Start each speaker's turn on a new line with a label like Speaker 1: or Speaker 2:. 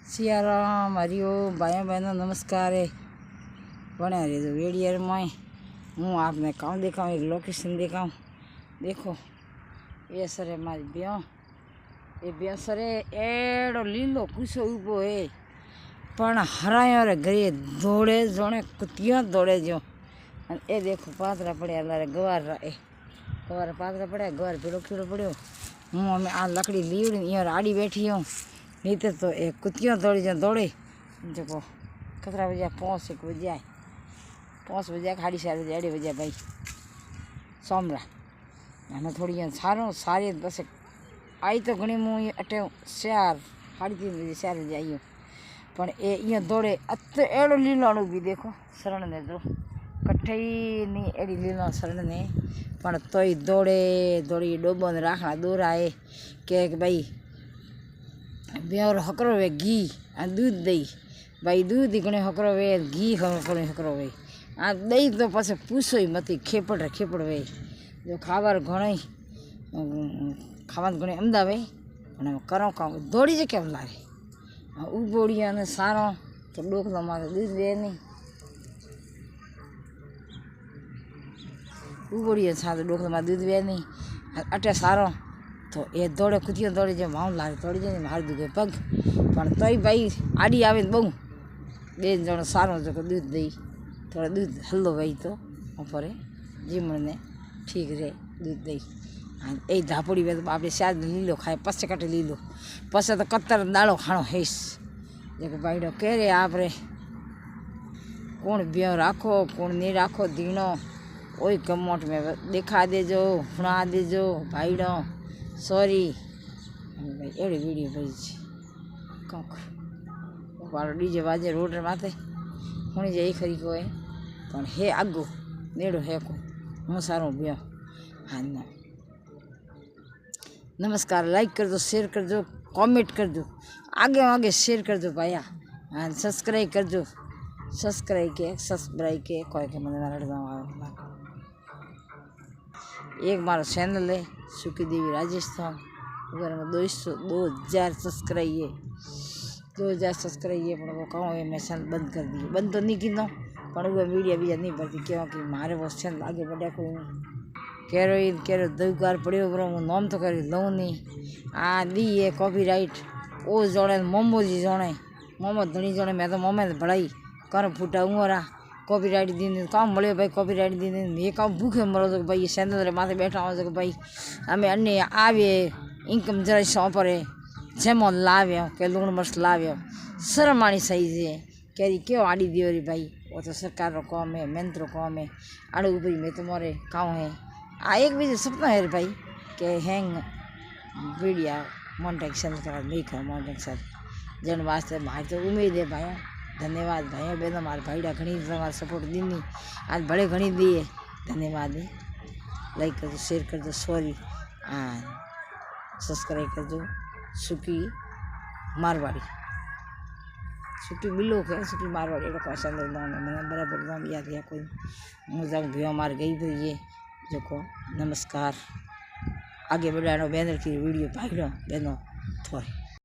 Speaker 1: सियाराम हरिओम भाइयों बहनों नमस्कार है। बने रहे तो वीडियो में हूँ आपने कहाँ दिखाऊँ, एक लोकेशन दिखाऊँ। देखो ये सर है हमारी ब्याह, ये ब्याह सर है एड़ो लीलो कुसो ऊबो है पण हरायो रे घरे दौड़े जोने कुतिया दौड़े जो। ए देखो पातरा पड़े लारे गवार ए गवार पातरा पड़े गवार पीड़ो खीड़ो पड़ो। हूँ हमें आ लकड़ी लीवड़ी यहाँ आड़ी बैठी हूँ, नीचे तो एक कुतिया दौड़ी जो दौड़े जो कतरा बजे 5-1 बजे आए 5 बजे 4:30 बजे बजे भाई सोमरा हमें थोड़ी सारो सारे बस आई तो घनी मुँह अटे 4-3:30 बजे 4 बजे आई हूँ पण ए दौड़े अत एड़ो लीलाणु भी देखो शरण ने तो कट्ठे ही नहीं एड़ी लीला शरण ने पण तोय दौड़े दौड़ी डोबो ने राखना दूर आए के भाई ब्योर हकरो वे घी आ दूध दही भाई दूध घणे हकरो वे घी घणे हकरो वे आ दही तो पास पूछो ही मत खेपड़ वे जो खावर घणे खावा घणे अमदा वे पण करो काम दौड़ी जे केम लागे उबोड़िया ने सारो तो डोकलो मारे दूध वे नहीं उबोड़िया सारो डोकलो मारे दूध वे नहीं अटे सारो तो ये दौड़े कुतिया दौड़े जो माउं लागे दौड़ी जाए मार दूगे पग पण तोय भाई आड़ी आवे बहु बे जण सारो जो दूध दई थोड़ा दूध हल्लो भाई तो ऊपर जीमण ने ठीक रे दूध दई ए धापड़ी वे तो आपणे शाद लीलो खाए पछे कटे लीलो पछे तो कत्तर दाड़ो खाणो हेस देखो भाईडो कह रे आपरे कोण ब्यो राखो कोण नहीं राखो दीनो ओई कमोट में दिखा देजो सुना देजो भाईडो सॉरी भाई एड़ी वीडियो भाई कंक वालो डीजे बाजे रोड माथे हुणी जाई खरी कोई पण हे आगो नेड़ो है को हूँ सारो ब्यो। हाँ ना नमस्कार, लाइक कर दो, शेयर कर दो, कमेंट कर दो, आगे आगे शेयर कर दो भाया। हाँ सब्सक्राइब कर दो, सब्सक्राइब के कोई के मन एक मारो चैनल है सुखी देवी राजस्थान उधर में 2000 सब्सक्राइब है 2000 सब्सक्राइब है पण वो कहूँ ये मैं चैनल बंद कर दी बंद तो नहीं किया पण वो वीडियो भी नहीं पड़ती क्योंकि मारे वो चैनल आगे बढ़िया कोई नहीं कह दुकार पड़ो बरो हूँ नाम तो कर लूँ नहीं आ दी है कॉपीराइट ओ जणे मोमो जी जणे मोमो धनी जणे मैं तो मोमे भड़ाई कर फूटा उरा कॉपीराइट दी काम મળ્યો भाई कॉपीराइट दी ये काम भूखे मरो तो भाई चैनल माथे बैठा हो तो भाई हमें अन्य आवे इनकम जरा सौंपरे जेमो लाव्यो के लूण मर्च लाव्यो शर्म आनी सही है कह क्यों आड़ी दियो रे भाई वो तो सरकार रो काम है मेहनत रो काम है आड़ू भाई मैं तुम्हारे काम है आ एक भी सपना है रे भाई के हैंग वीडियो मोनेटाइजेशन करा नहीं कर मोनेटाइजेशन जन वास्ते मार तो उम्मीद है भाई। धन्यवाद भाइयों बहनों मार भाईडा घनी तुम्हारा सपोर्ट दीनी आज बड़े घनी दी है धन्यवाद है। लाइक कर दो, शेयर कर दो, सॉरी सब्सक्राइब कर दो। सुखी मारवाड़ी सुखी बिलो है सुखी मारवाड़ी एडो क्वेश्चन मैंने बराबर नाम याद किया कोई मुझे भी मार गई भी ये देखो। नमस्कार, आगे बढ़ानो बैनर की वीडियो भाईडो बहनों थोड़ी